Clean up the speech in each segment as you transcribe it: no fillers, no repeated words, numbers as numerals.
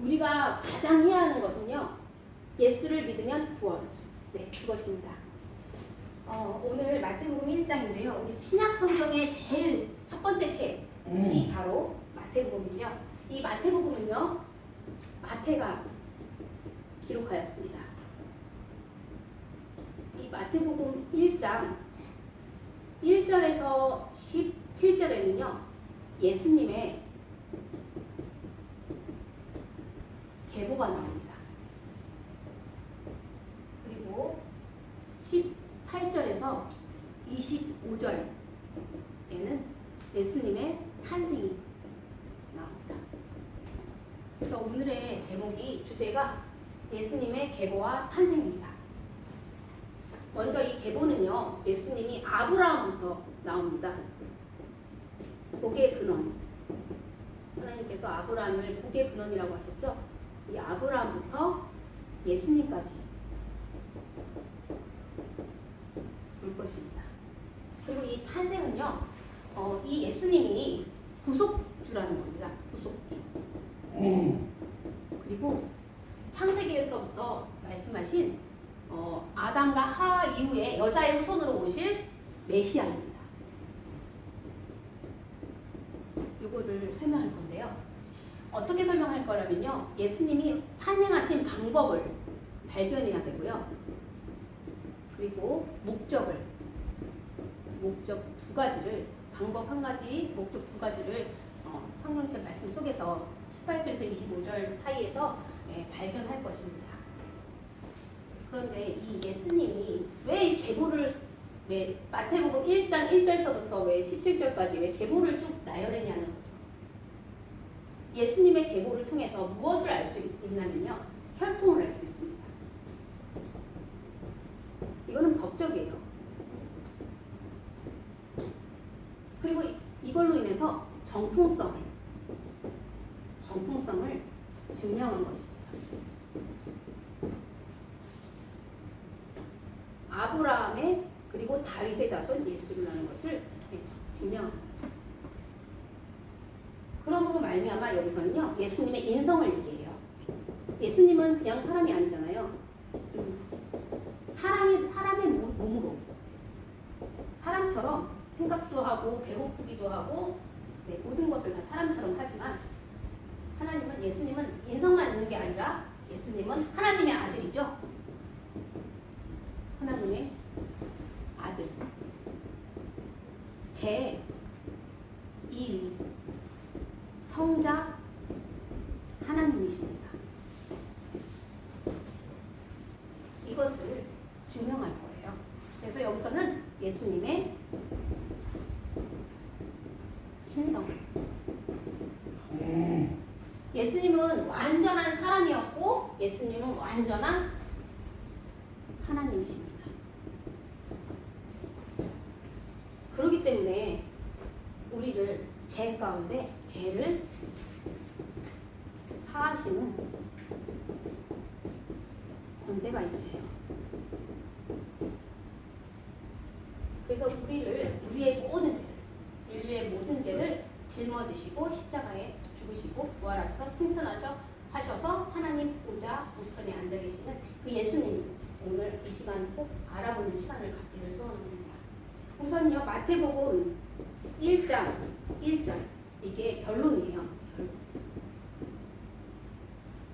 우리가 가장 해야 하는 것은요, 예수를 믿으면 구원. 네, 그것입니다. 오늘 마태복음 1장인데요. 우리 신약 성경의 제일 첫 번째 책이 바로 마태복음이죠. 이 마태복음은요, 마태가 기록하였습니다. 이 마태복음 1장 1절에서 17절에는요, 예수님의 계보가 나옵니다. 그리고 18절에서 25절에는 예수님의 탄생이 나옵니다. 그래서 오늘의 주제가 예수님의 계보와 탄생입니다. 먼저 이 계보는요, 예수님이 아브라함부터 나옵니다. 복의 근원. 하나님께서 아브라함을 복의 근원이라고 하셨죠. 이 아브라함부터 예수님까지 올 것입니다. 그리고 이 탄생은요, 이 예수님이 구속주라는 겁니다. 구속주. 그리고 창세기에서부터 말씀하신 아담과 하와 이후에 여자의 후손으로 오실 메시아입니다. 이거를 설명할 건데요. 어떻게 설명할 거라면요, 예수님이 탄생하신 방법을 발견해야 되고요. 그리고 목적 두 가지를, 방법 한 가지, 목적 두 가지를 성경책 말씀 속에서 18절에서 25절 사이에서 발견할 것입니다. 그런데 이 예수님이 왜 마태복음 1장 1절서부터 왜 17절까지 왜 계보를 쭉 나열했냐는 거죠. 예수님의 계보를 통해서 무엇을 알 수 있냐면요, 혈통을 알 수 있습니다. 이거는 법적이에요. 그리고 이걸로 인해서 정통성을 증명한 것입니다. 아브라함의 그리고 다윗의 자손 예수라는 것을 증명하는 거죠. 그러므로 말미암아 여기서는요, 예수님의 인성을 얘기해요. 예수님은 그냥 사람이 아니잖아요. 사람의 몸으로 사람처럼 생각도 하고 배고프기도 하고, 모든 것을 다 사람처럼 하지만 예수님은 인성만 있는 게 아니라 예수님은 하나님의 아들이죠. 하나님의 아들, 제2위 성자 하나님이십니다. 이것을 증명할 거예요. 그래서 여기서는 예수님의 신성, 예수님은 완전한 사람이었고 예수님은 완전한 하나님이십니다. 그렇기 때문에 우리를 죄 가운데 죄를 사하시는 권세가 있어요. 그래서 우리의 모든 죄를, 인류의 모든 죄를 짊어지시고 십자가에 죽으시고 부활하셔서 승천하셔서 하나님 보좌 우편에 앉아 계시는 그 예수님, 오늘 이 시간 꼭 알아보는 시간을 갖기를 소원합니다. 우선요, 마태복음 1장 1절, 이게 결론이에요.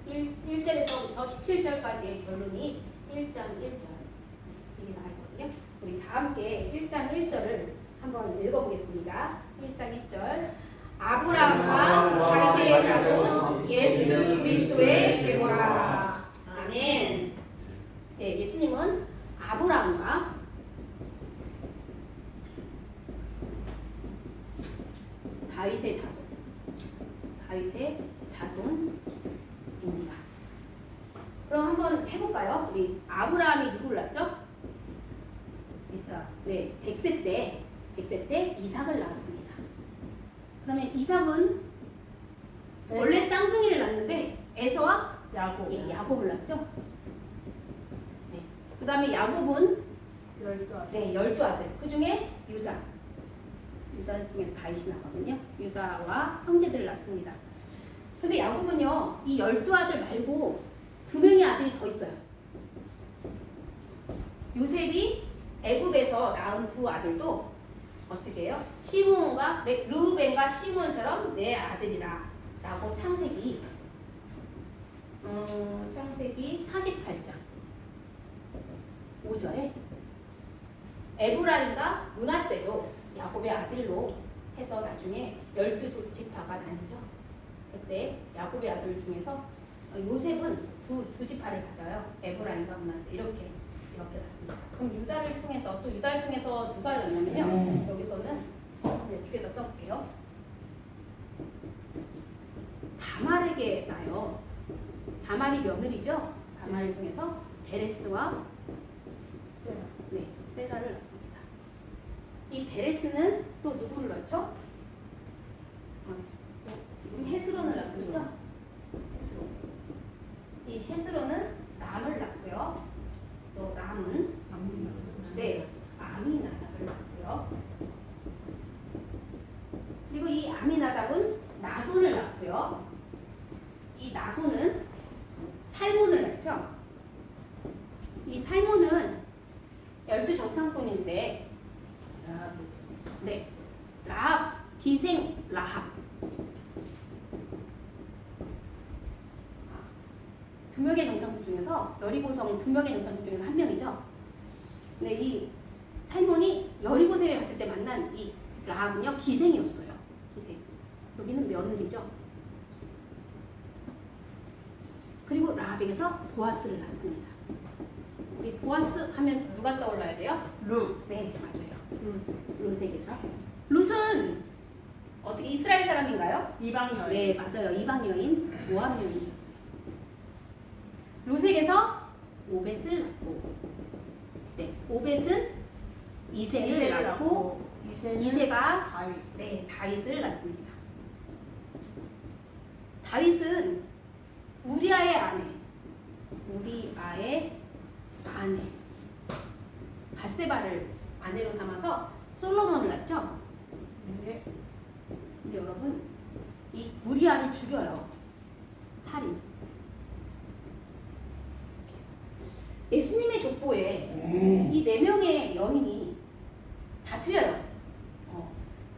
1절에서부터 17절까지의 결론이 1장 1절 이게 나오거든요. 우리 다 함께 1장 1절을 한번 읽어보겠습니다. 1장 1절, 아브라함과 다윗의 자손 예수 그리스도의 계보라. 아멘. 네, 예수님은 아브라함과 다윗의 자손입니다. 그럼 한번 해볼까요? 우리 아브라함이 누구를 낳았죠? 이삭. 네, 100세 때 이삭을 낳았습니다. 그러면 이삭은 원래 쌍둥이를 낳는데 에서와 야곱을 낳았죠? 네. 그 다음에 야곱은 12아들. 그 중에 유다를 통해서 다윗이 나거든요. 유다와 형제들을 낳습니다. 근데 야곱은요, 이 12아들 말고 2명의 아들이 더 있어요. 요셉이 애굽에서 낳은 2아들도 어떻게 해요? 시므온과 르우벤과 시므온처럼 내 아들이라 라고 창세기 48장 5절에 에브라임과 므낫세도 야곱의 아들로 해서 나중에 12지파가 나뉘죠. 그때 야곱의 아들 중에서 요셉은 두 지파를 가져요. 에브라임과 므낫세 이렇게 났습니다. 그럼 유다를 통해서 누가를 낳냐면요. 여기서는 이쪽에다 써볼게요. 다말에게 나요. 다말이 며느리죠. 다말을 통해서 베레스와 세라를 낳습니다. 이 베레스는 또 누구를 낳죠? 지금 헤스론을 낳았죠. 이 헤스론은 람을 낳고요. 또 람은 아미나답을 낳고요. 그리고 이 아미나답은 나손을 낳고요. 이 나손은 살몬을 낳죠. 이 살몬은 12정탐꾼인데 라합, 기생 라합 2명의 정탐꾼 중에서 여리고성 2명의 정탐꾼 중에서 1명이죠. 근데 이 살몬이 여리고성에 갔을 때 만난 이 라합은요 기생이었어요. 기생. 여기는 며느리죠. 그리고 라합에게서 보아스를 낳습니다. 우리 보아스 하면 누가 떠올라야 돼요? 룻. 네, 맞아요. 룻에게서. 룻은 어떻게 이스라엘 사람인가요? 이방 여인. 네, 맞아요. 이방 여인, 모압 여인이었어요. 룻에게서 오벳을 낳고, 오벳은 이세를 낳고, 이세가 다윗을 낳습니다. 다윗은 우리아의 아내 밧세바를 아내로 삼아서 솔로몬을 낳죠. 근데 여러분 이 우리아를 죽여요. 살인. 예수님의 족보에 이 4명의 여인이 다 틀려요.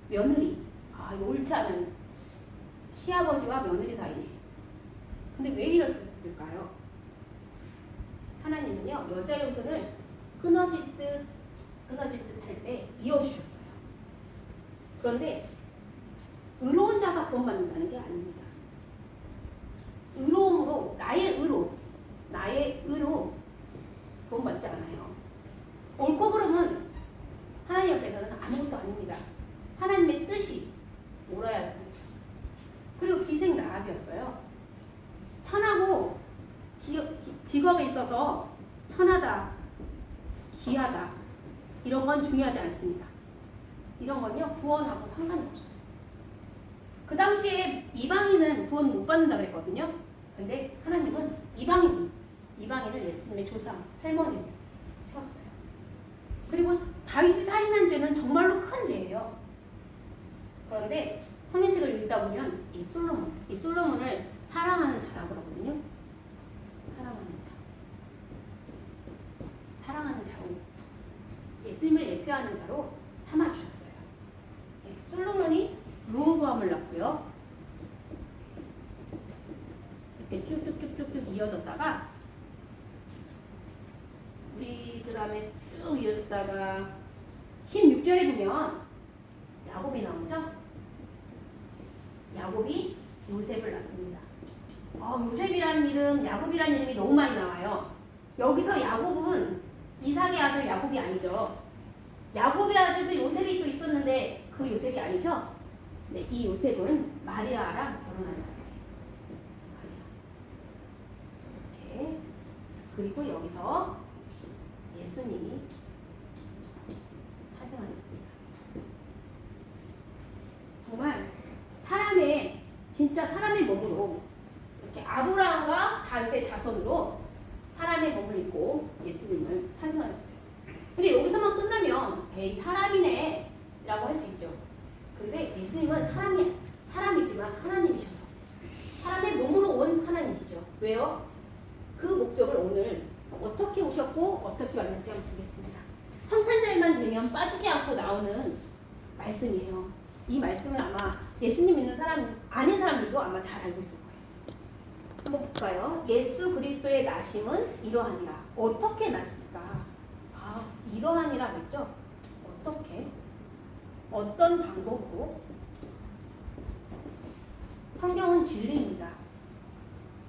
며느리. 이거 옳지 않은 시아버지와 며느리 사이에. 근데 왜 이랬을까요? 하나님은요 여자 요소를 끊어질 듯 할 때 이어주셨어요. 그런데 의로운 자가 구원받는다는 게 아닙니다. 의로움으로 나의 의로 구원받지 않아요. 옳고 그름은 하나님 앞에서는 아무것도 아닙니다. 하나님의 뜻이 옳아야 합니다. 그리고 기생 라합이었어요. 천하고 직업에 있어서 천하다, 귀하다 이런 건 중요하지 않습니다. 이런 건요 구원하고 상관이 없어요. 그 당시에 이방인은 구원 못 받는다 그랬거든요. 근데 하나님은 이방인을 예수님의 조상 할머니로 세웠어요. 그리고 다윗이 살인한 죄는 정말로 큰 죄예요. 그런데 성경책을 읽다 보면 이 솔로몬을 사랑하는 자라고 하거든요. 사랑하는 자로 예수님을 예표하는 자로 삼아주셨어요. 솔로몬이 르호보암을 낳고요. 이렇게 쭉쭉쭉쭉 이어졌다가 우리 그 다음에 쭉 이어졌다가 16절에 보면 야곱이 나오죠. 야곱이 요셉을 낳습니다. 야곱이라는 이름이 너무 많이 나와요. 여기서 야곱은 이삭의 아들 야곱이 아니죠. 야곱의 아들도 요셉이 또 있었는데 그 요셉이 아니죠. 네, 이 요셉은 마리아랑 결혼한 사람이에요. 마리아. 이렇게. 그리고 여기서 예수님이 탄생하였습니다. 정말 진짜 사람의 몸으로 이렇게 아브라함과 다윗의 자손으로 사람의 몸을 입고 예수님을 탄생하였어요. 근데 여기서만 끝나면 에이 사람이네 라고 할 수 있죠. 근데 예수님은 사람이지만 하나님이셔요. 사람의 몸으로 온 하나님이시죠. 왜요? 그 목적을 오늘 어떻게 오셨고 어떻게 왔는지 한번 보겠습니다. 성탄절만 되면 빠지지 않고 나오는 말씀이에요. 이 말씀을 아마 예수님 믿는 사람 아닌 사람들도 아마 잘 알고 있을 거예요. 한번 볼까요? 예수 그리스도의 나심은 이러하니라. 어떻게 났을까? 아, 이러하니라 했죠? 어떻게? 어떤 방법으로? 성경은 진리입니다.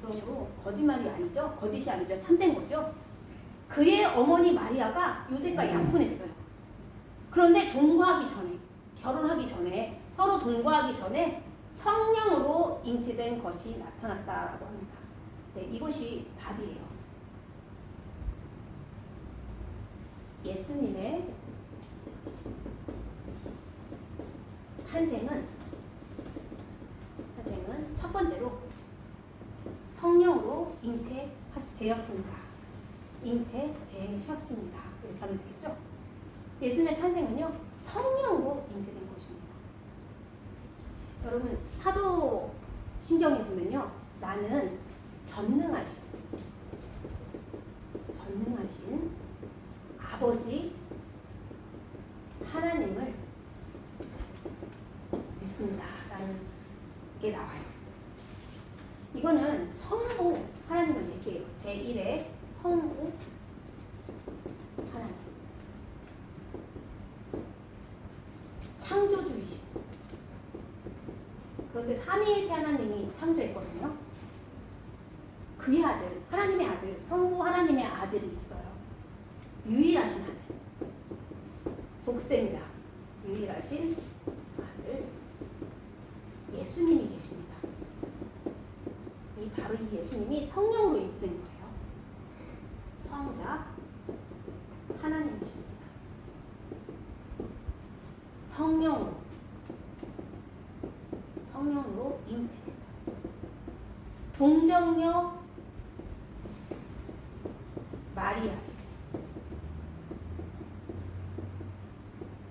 그러므로 거짓말이 아니죠? 거짓이 아니죠? 참된 거죠? 그의 어머니 마리아가 요셉과 약혼했어요. 그런데 동거하기 전에, 결혼하기 전에, 서로 동거하기 전에 성령으로 잉태된 것이 나타났다라고 합니다. 네, 이것이 답이에요. 예수님의 탄생은 첫 번째로 성령으로 잉태되었습니다. 잉태되셨습니다. 이렇게 하면 되겠죠? 예수님의 탄생은요, 성령으로 잉태된 것입니다. 여러분, 사도신경에 보면요, 나는 전능하신 아버지 하나님을 믿습니다. 라는 게 나와요. 이거는 성부 하나님을 얘기해요. 제1의 성부 하나님. 창조주이시고. 그런데 삼위일체 하나님이 창조했거든요. 그의 아들, 하나님의 아들, 성부 하나님의 아들이 있어요. 유일하신 아들. 독생자, 유일하신 아들. 예수님이 계십니다. 바로 이 예수님이 성령으로 잉태된 거예요. 성자 하나님이십니다. 성령으로 잉태됐다. 동정녀 마리아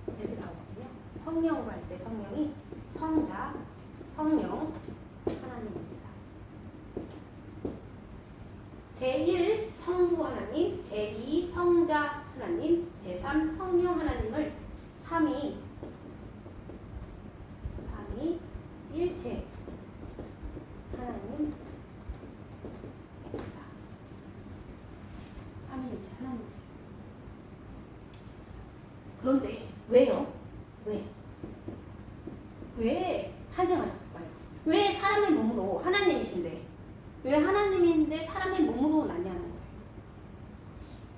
이렇게 나오거든요. 성령으로 할 때 성령이 성자, 성령 하나님입니다. 제1 성부 하나님, 제2 성자 하나님, 제3 성령 하나님을 삼위일체 하나님입니다. 삼위일체 하나님이세요. 그런데 왜요? 왜 탄생하셨을까요? 왜 사람의 몸으로 하나님이신데 왜 하나님인데 사람의 몸으로 났냐는 거예요.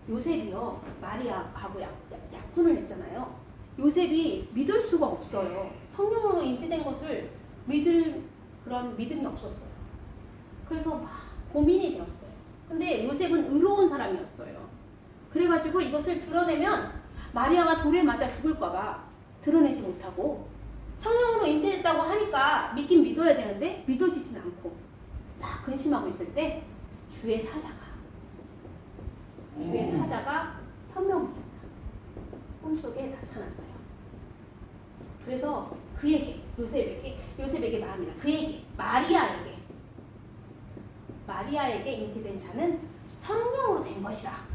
요셉이요, 마리아하고 약혼을 했잖아요. 요셉이 믿을 수가 없어요. 성령으로 잉태된 것을 믿을 그런 믿음이 없었어요. 그래서 막 고민이 되었어요. 근데 요셉은 의로운 사람이었어요. 그래가지고 이것을 드러내면 마리아가 돌에 맞아 죽을까봐 드러내지 못하고, 성령으로 잉태됐다고 하니까 믿긴 믿어야 되는데 믿어지진 않고 막 근심하고 있을 때 주의 사자가 현명했습니다. 꿈속에 나타났어요. 그래서 그에게, 요셉에게 말합니다. 그에게, 마리아에게 잉태된 자는 성령으로 된 것이라.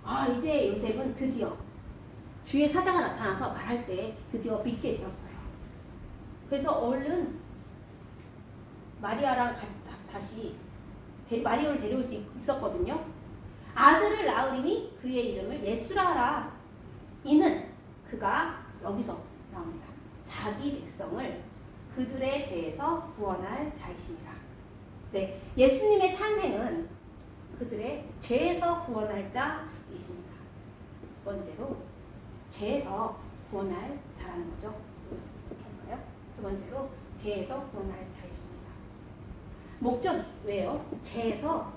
아, 이제 요셉은 드디어 주의 사자가 나타나서 말할 때 드디어 믿게 되었어요. 그래서 얼른 마리아랑 다시 마리아를 데려올 수 있었거든요. 아들을 낳으리니 그의 이름을 예수라 하라. 이는 그가 여기서 나옵니다. 자기 백성을 그들의 죄에서 구원할 자이시니라. 네, 예수님의 탄생은 그들의 죄에서 구원할 자이십니다. 두 번째로 죄에서 구원할 자라는 거죠. 이렇게 할까요? 두 번째로 죄에서 구원할 자이십니다. 목적이 왜요? 죄에서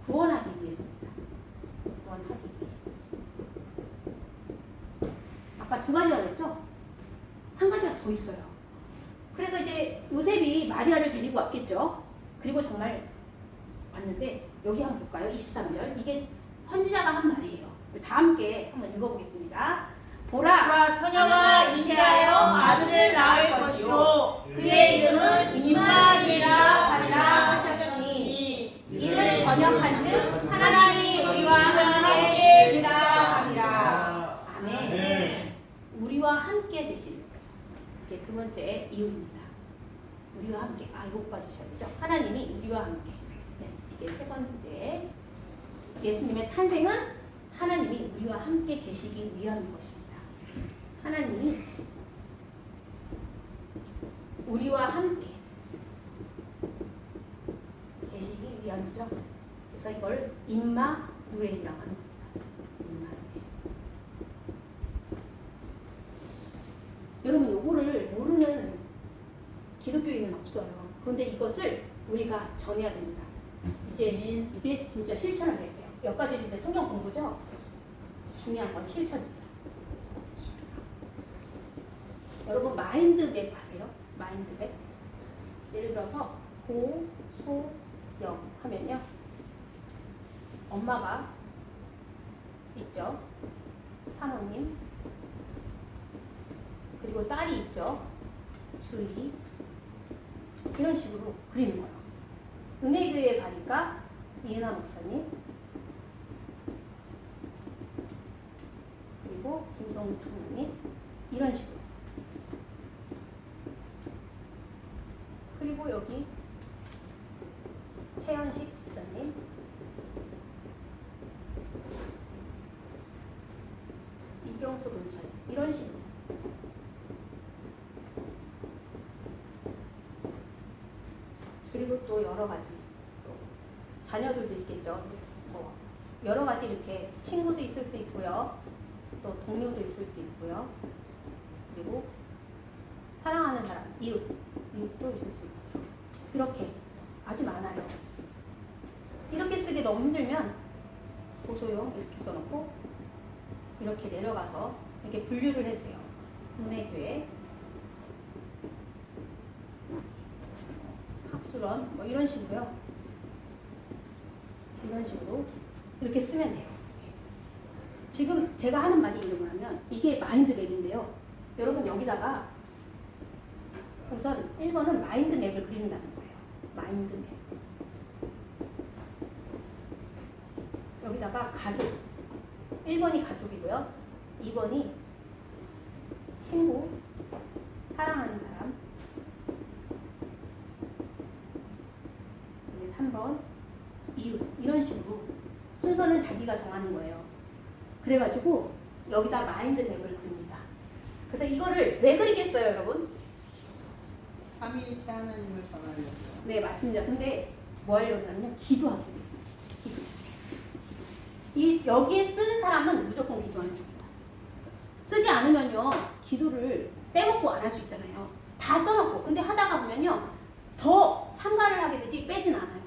구원하기 위해서입니다. 구원하기 위해. 아까 두 가지라고 했죠? 한 가지가 더 있어요. 그래서 이제 요셉이 마리아를 데리고 왔겠죠? 그리고 정말 왔는데, 여기 한번 볼까요? 23절. 이게 선지자가 한 말이에요. 다 함께 한번 읽어보겠습니다. 보라 처녀가 잉태하여 아들을 낳을 것이요 그의 이름은 임마누엘이라 하리라 하셨으니 이를 번역한즉 하나님이 우리와 함께 계시다 하리라. 아멘. 우리와 함께 되시는 거예요. 이게 두 번째 이유입니다. 우리와 함께. 이거 봐주셔야 되죠. 하나님이 우리와 함께. 네, 이게 세 번째. 예수님의 탄생은 하나님이 우리와 함께 계시기 위한 것입니다. 하나님이 우리와 함께 계시기 위함이죠. 그래서 이걸 임마누엘이라고 하는 겁니다. 임마누엘. 여러분 요거를 모르는 기독교인은 없어요. 그런데 이것을 우리가 전해야 됩니다. 이제 진짜 실천을 해야 돼요. 여기까지 이제 성경 공부죠. 중요한 건 실천입니다. 여러분 마인드맵 아세요? 마인드맵. 예를 들어서 고, 소, 영 하면요. 엄마가 있죠. 사모님. 그리고 딸이 있죠. 주희. 이런 식으로 그리는 거예요. 은혜교회에 가니까 이은하 목사님. 그리고 김성우 장로님. 이런 식으로. 그리고 여기 최현식 집사님, 이경수 문철 이런 식으로. 그리고 또 여러 가지 또 자녀들도 있겠죠. 뭐 여러 가지 이렇게 친구도 있을 수 있고요, 또 동료도 있을 수 있고요, 그리고 사랑하는 사람, 이웃도 있을 수 있고요. 이렇게 아주 많아요. 이렇게 쓰기 너무 힘들면 고소용 이렇게 써놓고 이렇게 내려가서 이렇게 분류를 해도 돼요. 은혜교회, 학술원 뭐 이런 식으로요. 이런 식으로 이렇게 쓰면 돼요. 지금 제가 하는 말이 뭐냐면 이게 마인드맵인데요. 여러분 여기다가 우선 1번은 마인드맵을 그린다는 거예요. 마인드맵. 여기다가 가족. 1번이 가족이고요. 2번이 친구, 사랑하는 사람. 3번 이웃. 이런 식으로 순서는 자기가 정하는 거예요. 그래가지고 여기다 마인드맵을 그립니다. 그래서 이거를 왜 그리겠어요, 여러분? 삼위일체 하나님을 전하려고요. 네, 맞습니다. 근데 뭐 하려고 하냐면 기도하기 위해서. 기도. 여기에 쓰는 사람은 무조건 기도하는 겁니다. 쓰지 않으면요, 기도를 빼먹고 안 할 수 있잖아요. 다 써놓고. 근데 하다가 보면요, 더 참가를 하게 되지 빼진 않아요.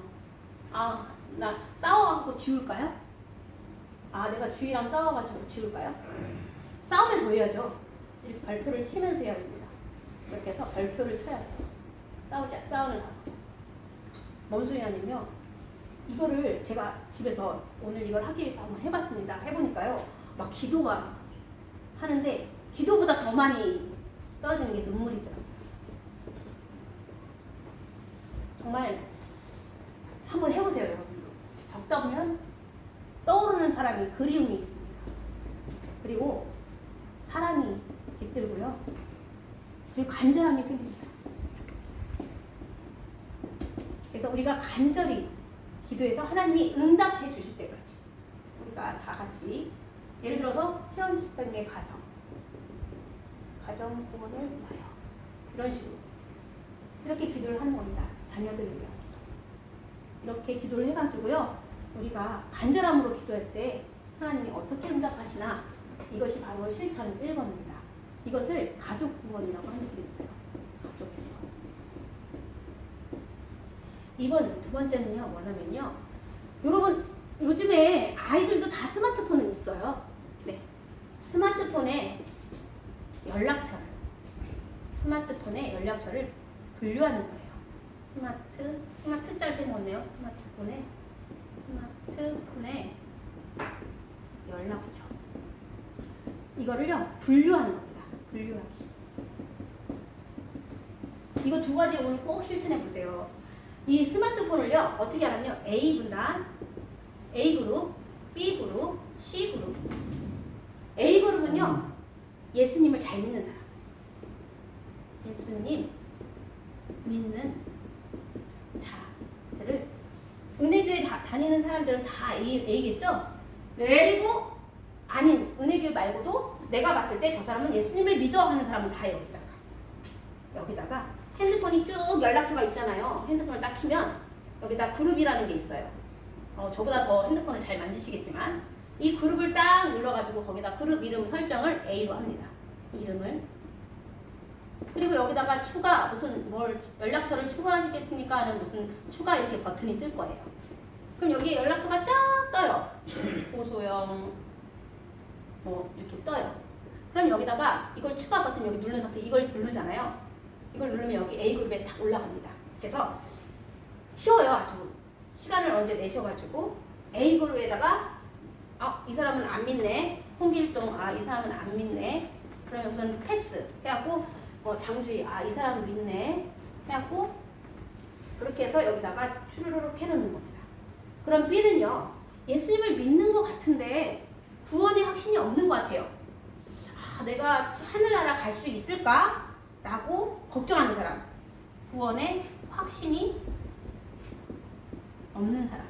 나 싸워가지고 지울까요? 내가 주희랑 싸워가지고 지울까요? 싸우면 더 해야죠. 이렇게 발표를 치면서 해야 됩니다. 이렇게 해서 발표를 쳐야 돼요. 싸우는 사람. 뭔 소리 하냐면요. 이거를 제가 집에서 오늘 이걸 하기 위해서 한번 해봤습니다. 해보니까요. 막 기도가 하는데 기도보다 더 많이 떨어지는 게 눈물이더라고요. 정말 한번 해보세요, 여러분. 적다 보면 떠오르는 사람이 그리움이 있습니다. 그리고 사랑이 깃들고요. 그리고 간절함이 생깁니다. 그래서 우리가 간절히 기도해서 하나님이 응답해 주실 때까지 우리가 다 같이 예를 들어서 최원지 집사님의 가정 구원을 위하여 이런 식으로 이렇게 기도를 하는 겁니다. 자녀들을 위한 기도. 이렇게 기도를 해가지고요. 우리가 간절함으로 기도할 때 하나님이 어떻게 응답하시나 이것이 바로 실천 1번입니다. 이것을 가족 구원이라고 하는 게 있어요. 가족 구원. 2번 두 번째는요. 뭐냐면요. 여러분 요즘에 아이들도 다 스마트폰은 있어요. 네. 스마트폰에 연락처를 분류하는 거예요. 스마트 짤 빼먹었네요. 스마트폰에 연락처. 이거를요 분류하는 겁니다. 분류하기. 이거 두 가지 오늘 꼭 실천해 보세요. 이 스마트폰을요 어떻게 하냐면요 A 분단, A 그룹, B 그룹, C 그룹. A 그룹은요 예수님을 잘 믿는 사람. 예수님 믿는 자들을 은혜교회 다니는 사람들은 다 A겠죠? 네. 그리고 아닌 은혜교회 말고도 내가 봤을 때 저 사람은 예수님을 믿어 하는 사람은 다 여기다가 핸드폰이 쭉 연락처가 있잖아요. 핸드폰을 딱 키면 여기다 그룹이라는 게 있어요. 저보다 더 핸드폰을 잘 만지시겠지만 이 그룹을 딱 눌러가지고 거기다 그룹 이름 설정을 A로 합니다. 이름을. 그리고 여기다가 추가 무슨 뭘 연락처를 추가하시겠습니까 하는 무슨 추가 이렇게 버튼이 뜰 거예요. 그럼 여기에 연락처가 쫙 떠요. 오소영 이렇게 떠요. 그럼 여기다가 이걸 추가 버튼 여기 누른 상태 이걸 누르잖아요. 이걸 누르면 여기 A그룹에 딱 올라갑니다. 그래서 쉬워요. 아주 시간을 언제 내셔가지고 A그룹에다가 이 사람은 안 믿네. 홍길동 이 사람은 안 믿네. 그러면 우선 패스 해갖고 장주희 이 사람은 믿네 해갖고 그렇게 해서 여기다가 추르르륵 해놓는 겁니다. 그럼 B는요 예수님을 믿는 것 같은데 구원의 확신이 없는 것 같아요. 내가 하늘나라 갈 수 있을까? 라고 걱정하는 사람. 구원의 확신이 없는 사람.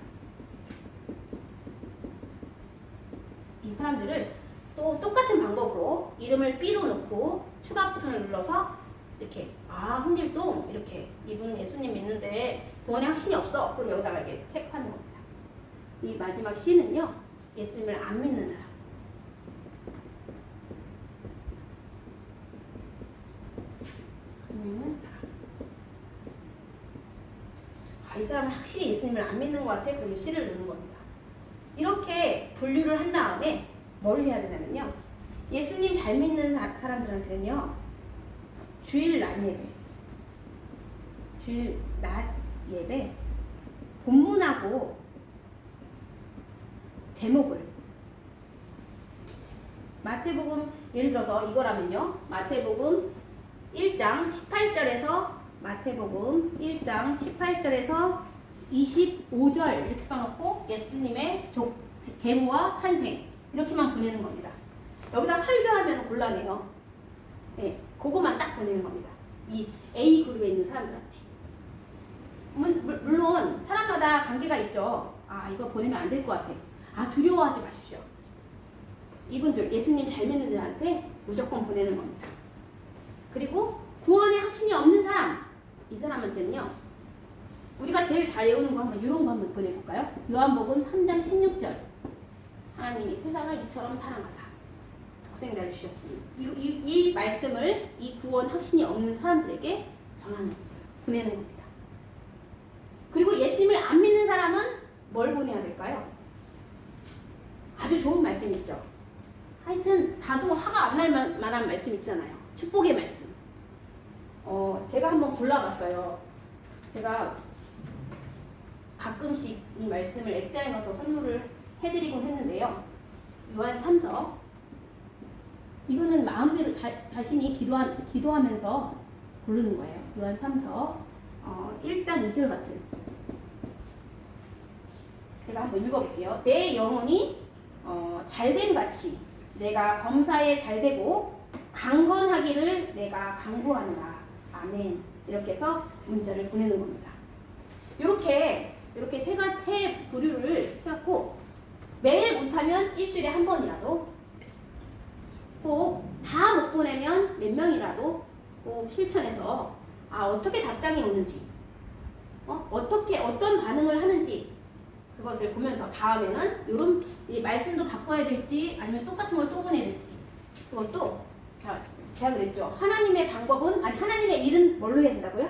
이 사람들을 또 똑같은 방법으로 이름을 B로 넣고 추가 버튼을 눌러서 이렇게 홍길동 이렇게 이분 예수님 믿는데 구원의 확신이 없어. 그럼 여기다가 이렇게 체크하는 겁니다. 이 마지막 C는요 예수님을 안 믿는 사람. 믿는 사람. 이 사람은 확실히 예수님을 안 믿는 것 같아. 그리고 C를 넣는 겁니다. 이렇게 분류를 한 다음에 뭘 해야 되냐면요. 예수님 잘 믿는 사람들한테는요. 주일 낮 예배 본문하고 제목을 마태복음 예를 들어서 이거라면요. 마태복음 1장 18절에서 마태복음 1장 18절에서 25절 이렇게 써놓고 예수님의 계보와 탄생 이렇게만 보내는 겁니다. 여기다 설교하면 곤란해요. 네, 그거만 딱 보내는 겁니다. 이 A 그룹에 있는 사람들한테. 물론 사람마다 관계가 있죠. 이거 보내면 안 될 것 같아. 두려워하지 마십시오. 이분들 예수님 잘 믿는 자한테 무조건 보내는 겁니다. 그리고 구원의 확신이 없는 사람, 이 사람한테는요. 우리가 제일 잘 외우는 거 한번 이런 거 한번 보내볼까요? 요한복음 3장 16절. 하나님이 세상을 이처럼 사랑하사 독생자를 주셨으니 이 말씀을 이 구원 확신이 없는 사람들에게 전하는 거예요. 보내는 겁니다. 그리고 예수님을 안 믿는 사람은 뭘 보내야 될까요? 아주 좋은 말씀 있죠. 하여튼 봐도 화가 안 날 만한 말씀 있잖아요. 축복의 말씀. 제가 한번 골라봤어요. 제가 가끔씩 이 말씀을 액자에 넣어서 선물을 해드리곤 했는데요. 요한 3서 이거는 마음대로 자신이 기도하면서 고르는 거예요. 요한 3서 1장 2절 같은 제가 한번 읽어볼게요. 내 영혼이 잘됨 같이 내가 범사에 잘되고 강건하기를 내가 강구하노라. 아멘. 이렇게 해서 문자를 보내는 겁니다. 이렇게 세 부류를 해갖고 매일 못하면 일주일에 한 번이라도 꼭 다 못 보내면 몇 명이라도 꼭 실천해서 어떻게 답장이 오는지 어떤 반응을 하는지 그것을 보면서 다음에는 이런 말씀도 바꿔야 될지 아니면 똑같은 걸 또 보내야 될지 그것도 제가 그랬죠. 하나님의 방법은 하나님의 일은 뭘로 해야 된다고요?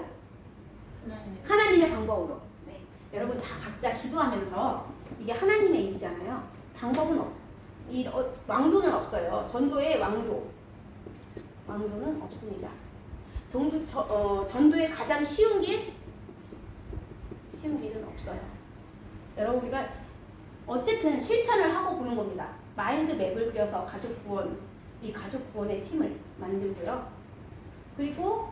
하나님의 방법으로. 네. 여러분 다 각자 기도하면서 이게 하나님의 일이잖아요. 방법은 왕도는 없어요. 전도의 왕도는 없습니다. 전도의 가장 쉬운 길은 없어요. 여러분 우리가 어쨌든 실천을 하고 보는 겁니다. 마인드 맵을 그려서 가족 구원 이 가족 구원의 팀을 만들고요. 그리고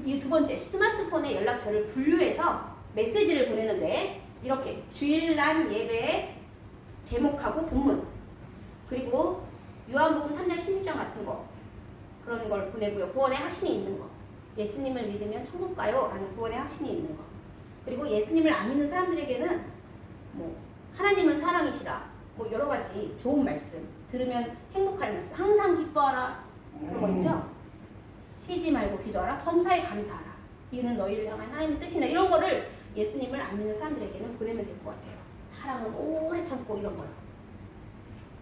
이 두 번째, 스마트폰의 연락처를 분류해서 메시지를 보내는데 이렇게 주일날 예배 제목하고 본문, 그리고 요한복음 3장 16장 같은 거, 그런 걸 보내고요. 구원의 확신이 있는 거, 예수님을 믿으면 천국 가요 라는 구원의 확신이 있는 거, 그리고 예수님을 안 믿는 사람들에게는 뭐 하나님은 사랑이시라, 뭐 여러 가지 좋은 말씀, 들으면 행복할 말씀, 항상 기뻐하라, 그런 거 있죠. 쉬지 말고 기도하라, 범사에 감사하라, 이는 너희를 향한 하나님의 뜻이다. 이런 거를 예수님을 안 믿는 사람들에게는 보내면 될 것 같아요. 사랑은 오래 참고, 이런 거요.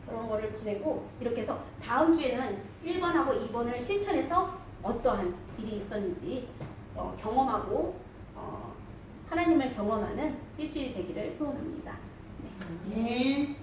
그런 거를 보내고, 이렇게 해서 다음 주에는 1번하고 2번을 실천해서 어떠한 일이 있었는지 경험하고 하나님을 경험하는 일주일이 되기를 소원합니다. 네.